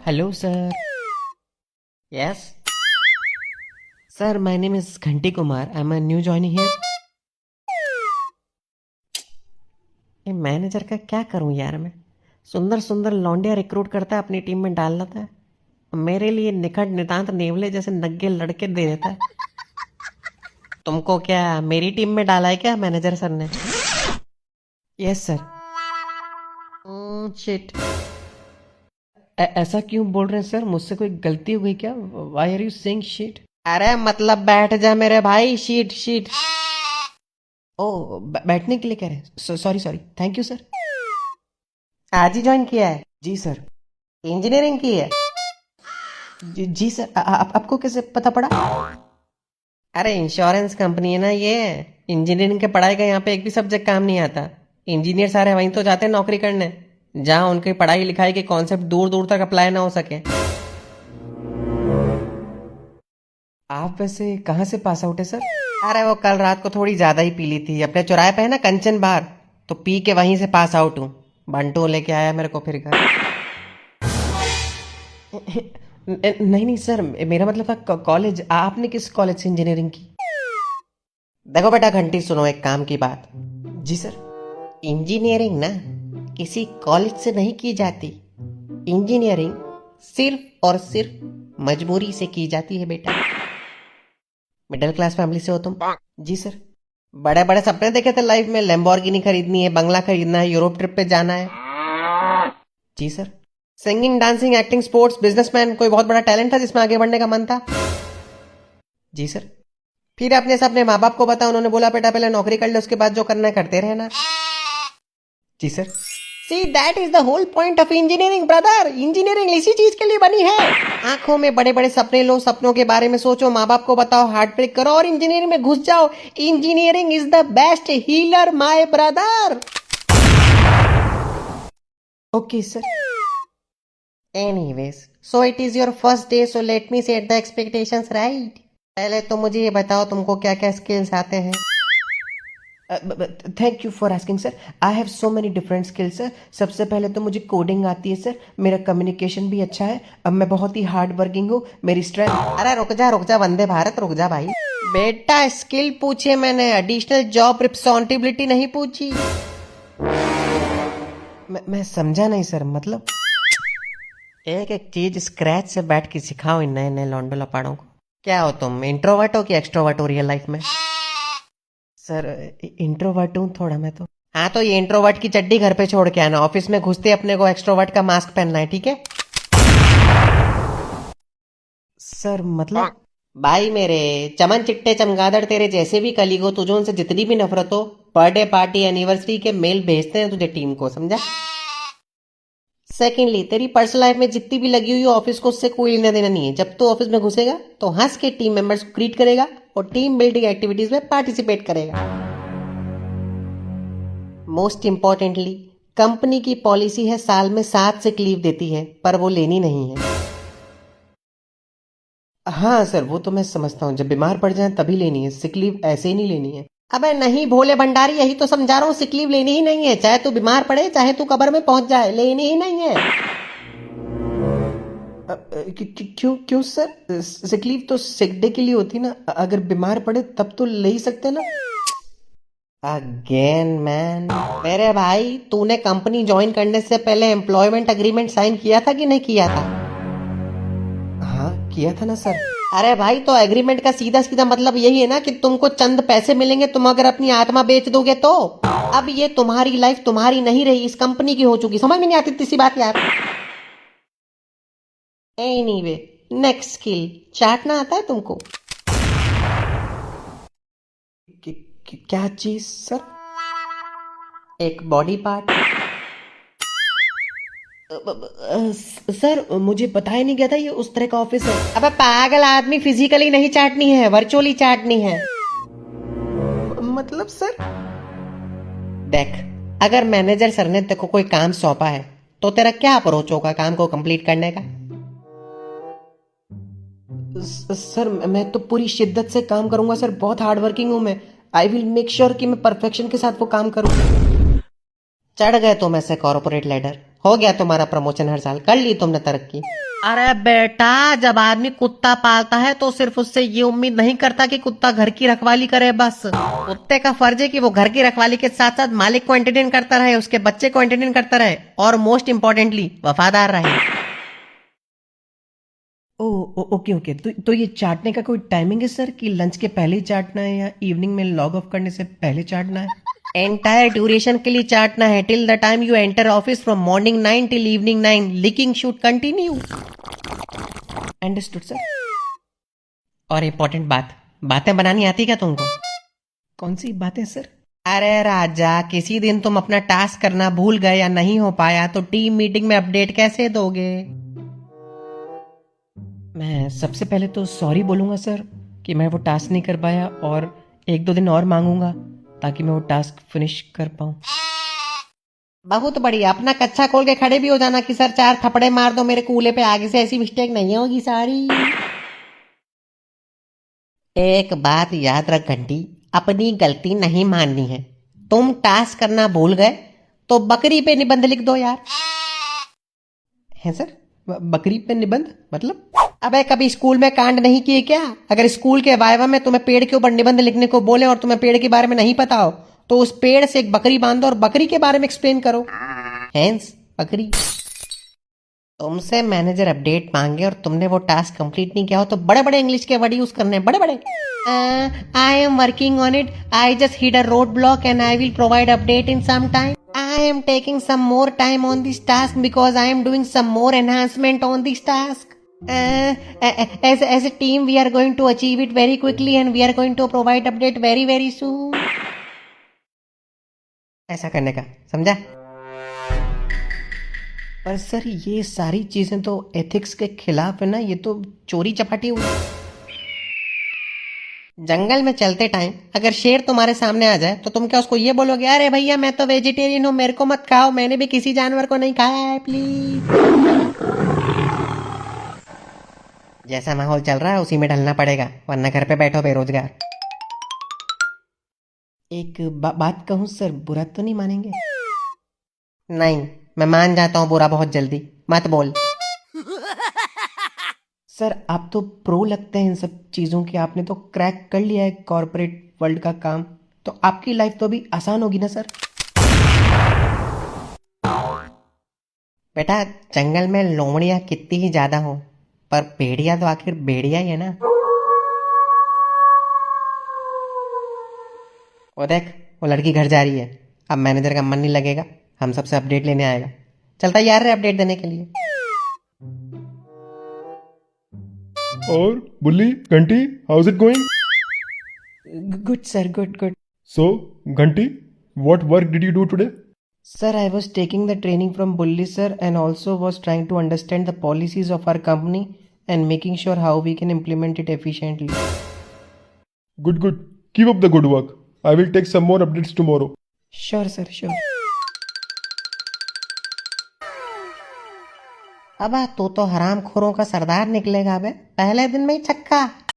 Hello, sir. Yes. Sir, my name is Ghanti Kumar. I'm a new joining here. ये manager का क्या करूं यार मैं। सुंदर सुंदर लौंडिया रिक्रूट करता है, अपनी टीम में डाल लेता है। मेरे लिए निकट नितांत नेवले जैसे नग्गे लड़के दे देता है। तुमको क्या मेरी टीम में डाला है क्या मैनेजर सर ने? Yes sir. शिट। ऐसा क्यों बोल रहे हैं सर? मुझसे कोई गलती हो गई क्या? Why are you saying shit? अरे मतलब बैठ जा मेरे भाई। Sheet sheet. ओ बैठने के लिए कह रहे हैं। Sorry sorry, thank you sir. आज ही ज्वाइन किया है? जी सर। इंजीनियरिंग की है? जी सर। आपको कैसे पता पड़ा? अरे इंश्योरेंस कंपनी है ना ये। इंजीनियरिंग के पढ़ाई का यहाँ पे एक भी सब्जेक्ट काम नहीं आता। इंजीनियर सारे वहीं तो जाते हैं नौकरी करने, जहाँ उनकी पढ़ाई लिखाई के कॉन्सेप्ट दूर दूर तक अप्लाई ना हो सके। आप वैसे कहाँ से पास आउट है सर? अरे वो कल रात को थोड़ी ज्यादा ही पी ली थी। अपने चौराहे पे है ना कंचन बार, तो पी के वहीं से पास आउट हूँ। बंटू लेके आया मेरे को फिर घर। नहीं नहीं सर, मेरा मतलब था कॉलेज। आपने किस कॉलेज से इंजीनियरिंग की? देखो बेटा घंटी, सुनो एक काम की बात। जी सर। इंजीनियरिंग ना किसी कॉलेज से नहीं की जाती। इंजीनियरिंग सिर्फ और सिर्फ मजबूरी से की जाती है बेटा। मिडिल क्लास फैमिली से हो तुम? जी सर। बड़े बड़े सपने देखे थे लाइफ में, लैम्बोर्गिनी खरीदनी है, बंगला खरीदना है, यूरोप ट्रिप पे जाना है। जी sir. Singing, dancing, acting, sports, businessman, कोई बहुत बड़ा टैलेंट था जिसमें आगे बढ़ने का मन था? जी सर। फिर अपने से अपने माँ बाप को बता, उन्होंने बोला बेटा पहले नौकरी कर ले, उसके बाद जो करना है करते रहना। जी sir. See that is the whole point of engineering brother. Engineering इसी चीज के लिए बनी है। आंखों में बड़े बड़े सपने लो, सपनों के बारे में सोचो, माँ बाप को बताओ, हार्ट ब्रेक करो और इंजीनियरिंग में घुस जाओ। Engineering is the best healer my brother. Okay sir. Anyways, so it is your first day, so let me set the expectations right. पहले तो मुझे ये बताओ तुमको क्या क्या स्किल्स आते हैं? Thank you for asking sir. I have so many different skills sir. सबसे पहले तो मुझे कोडिंग आती है सर। मेरा कम्युनिकेशन भी अच्छा है। अब मैं बहुत ही हार्ड वर्किंग हूँ। मेरी स्ट्रेंथ। अरे रुक जा वंदे भारत, रुक जा भाई। बेटा स्किल पूछे मैंने, एडिशनल जॉब रिस्पॉन्सिबिलिटी नहीं पूछी। मैं समझा नहीं सर। मतलब एक एक चीज स्क्रैच से बैठ के सिखाओ इन नए नए लौंडो लपाड़ों को। क्या हो तुम, इंट्रोवर्ट हो कि एक्सट्रोवर्ट हो रियल लाइफ में? सर इंट्रोवर्ट हूँ थोड़ा मैं तो। हाँ तो ये इंट्रोवर्ट की चड्डी घर पे छोड़ के आना, ऑफिस में घुसते अपने को एक्सट्रोवर्ट का मास्क पहनना है, ठीक है? सर मतलब भाई मेरे चमन चिट्टे चमगादड़ तेरे जैसे भी कलीग हो, तुझे उनसे जितनी भी नफरत हो, बर्थडे पार्टी एनिवर्सरी के मेल भेजते हैं तुझे टीम को, समझा? सेकेंडली, तेरी पर्सनल लाइफ में जितनी भी लगी हुई हो ऑफिस को, उससे कोई लेना देना नहीं है। जब तू ऑफिस में घुसेगा तो हंस के टीम मेंबर्स को ग्रीट करेगा और टीम बिल्डिंग एक्टिविटीज में पार्टिसिपेट करेगा। मोस्ट इंपॉर्टेंटली, कंपनी की पॉलिसी है साल में 7 सिक लीव देती है, पर वो लेनी नहीं है। हाँ सर, वो तो मैं समझता हूँ, जब बीमार पड़ जाए तभी लेनी है, सिक लीव ऐसे ही नहीं लेनी है। अबे नहीं भोले भंडारी, यही तो समझा रहा हूँ, सिक लीव लेनी ही नहीं है। चाहे तू बीमार पड़े, चाहे तू कब्र में पहुंच जाए, लेनी ही नहीं है। क्यों क्यों सर? सिक लीव तो सिक डे के लिए होती ना, अगर बीमार पड़े तब तो ले ही सकते ना। अगेन मैन, मेरे भाई तूने कंपनी ज्वाइन करने से पहले एम्प्लॉयमेंट अग्रीमेंट साइन किया था कि नहीं किया था? हाँ किया था ना सर। अरे भाई तो एग्रीमेंट का सीधा सीधा मतलब यही है ना कि तुमको चंद पैसे मिलेंगे तुम अगर अपनी आत्मा बेच दोगे तो। अब ये तुम्हारी लाइफ तुम्हारी नहीं रही, इस कंपनी की हो चुकी। समझ में नहीं आती इसी बात यार। एनीवे, नेक्स्ट स्किल, चाटना आता है तुमको? क्या चीज सर? एक बॉडी पार्ट? सर मुझे बताया नहीं गया था ये उस तरह का ऑफिस है। अबे पागल आदमी, फिजिकली नहीं चाटनी है, वर्चुअली चाटनी है। मतलब सर? देख, अगर मैनेजर सर ने तेको कोई काम सौंपा है तो तेरा क्या अप्रोच होगा काम को कंप्लीट करने का? सर मैं तो पूरी शिद्दत से काम करूंगा सर, बहुत हार्ड वर्किंग हूं मैं। आई विल मेक श्योर कि मैं परफेक्शन के साथ वो काम करूं। चढ़ गए तुम ऐसे कॉर्पोरेट लैडर, हो गया तुम्हारा प्रमोशन हर साल, कर ली तुमने तरक्की। अरे बेटा, जब आदमी कुत्ता पालता है तो सिर्फ उससे ये उम्मीद नहीं करता कि कुत्ता घर की रखवाली करे। बस कुत्ते का फर्ज है कि वो घर की रखवाली के साथ साथ मालिक को एंटरटेन करता रहे, उसके बच्चे को एंटरटेन करता रहे और मोस्ट इंपॉर्टेंटली वफादार रहे। ओके ओके, तो ये चाटने का कोई टाइमिंग है सर, कि लंच के पहले ही चाटना है या इवनिंग में लॉग ऑफ करने से पहले चाटना है? एंटायर ड्यूरेशन के लिए चाटना है, till the time you enter office from morning 9 till evening 9। Licking should continue. Understood sir. और इम्पोर्टेंट बात, बातें बनानी आती क्या तुमको? कौन सी बातें सर? अरे राजा, किसी दिन तुम अपना टास्क करना भूल गए या नहीं हो पाया तो टीम मीटिंग में अपडेट कैसे दोगे? मैं सबसे पहले तो सॉरी बोलूंगा सर कि मैं वो टास्क नहीं कर पाया, और एक दो दिन और मांगूंगा ताकि मैं वो टास्क फिनिश कर पाऊं। बहुत बढ़िया, अपना कच्छा खोल के खड़े भी हो जाना कि सर 4 थपड़े मार दो मेरे कूले पे, आगे से ऐसी मिस्टेक नहीं होगी सारी। एक बात याद रख घंटी, अपनी गलती नहीं माननी है। तुम टास्क करना भूल गए तो बकरी पे निबंध लिख दो यार। है सर? बकरी पे निबंध मतलब? अबे कभी स्कूल में कांड नहीं किए क्या? अगर स्कूल के वाइवा में तुम्हें पेड़ के ऊपर निबंध लिखने को बोले और तुम्हें पेड़ के बारे में नहीं पता हो तो उस पेड़ से एक बकरी बांधो और बकरी के बारे में एक्सप्लेन करो। हैंस बकरी। तुमसे मैनेजर अपडेट मांगे और तुमने वो टास्क कंप्लीट नहीं किया हो तो बड़े बड़े इंग्लिश के वर्ड यूज करने, बड़े बड़े। I am working on it, I just hit a road block and I will provide update in some time. I am taking some more time on this task because I am doing some more enhancement on this task. As a team, we are going to achieve it very quickly and we are going to provide update very very soon. ऐसा करने का, समझा? पर sir ये सारी चीजें तो ethics के खिलाफ है ना, ये तो चोरी चपाटी हुई। जंगल में चलते टाइम अगर शेर तुम्हारे सामने आ जाए तो तुम क्या उसको ये बोलोगे, अरे भैया मैं तो वेजिटेरियन हूँ, मेरे को मत खाओ, मैंने भी किसी जानवर को नहीं खाया है प्लीज। जैसा माहौल चल रहा है उसी में ढलना पड़ेगा, वरना घर पे बैठो बेरोजगार। एक बात कहूँ सर, बुरा तो नहीं मानेंगे? नहीं, मैं मान जाता हूँ बुरा बहुत जल्दी, मत बोल। सर आप तो प्रो लगते हैं इन सब चीजों के, आपने तो क्रैक कर लिया है कॉर्पोरेट वर्ल्ड का काम, तो आपकी लाइफ तो अभी आसान होगी ना सर? बेटा, जंगल में लोमड़ियां कितनी ही ज्यादा हो पर भेड़िया तो आखिर भेड़िया ही है ना। वो देख, वो लड़की घर जा रही है, अब मैनेजर का मन नहीं लगेगा, हम सबसे अपडेट लेने आएगा। चलता यार रे अपडेट देने के लिए। और बुल्ली घंटी, how's it going? Good sir, good good. So घंटी, what work did you do today? Sir, I was taking the training from Bully sir and also was trying to understand the policies of our company and making sure how we can implement it efficiently. Good, good. Keep up the good work. I will take some more updates tomorrow. Sure sir, sure. अबा तू तो हराम खोरों का सरदार निकलेगा बे, पहले दिन में ही छक्का।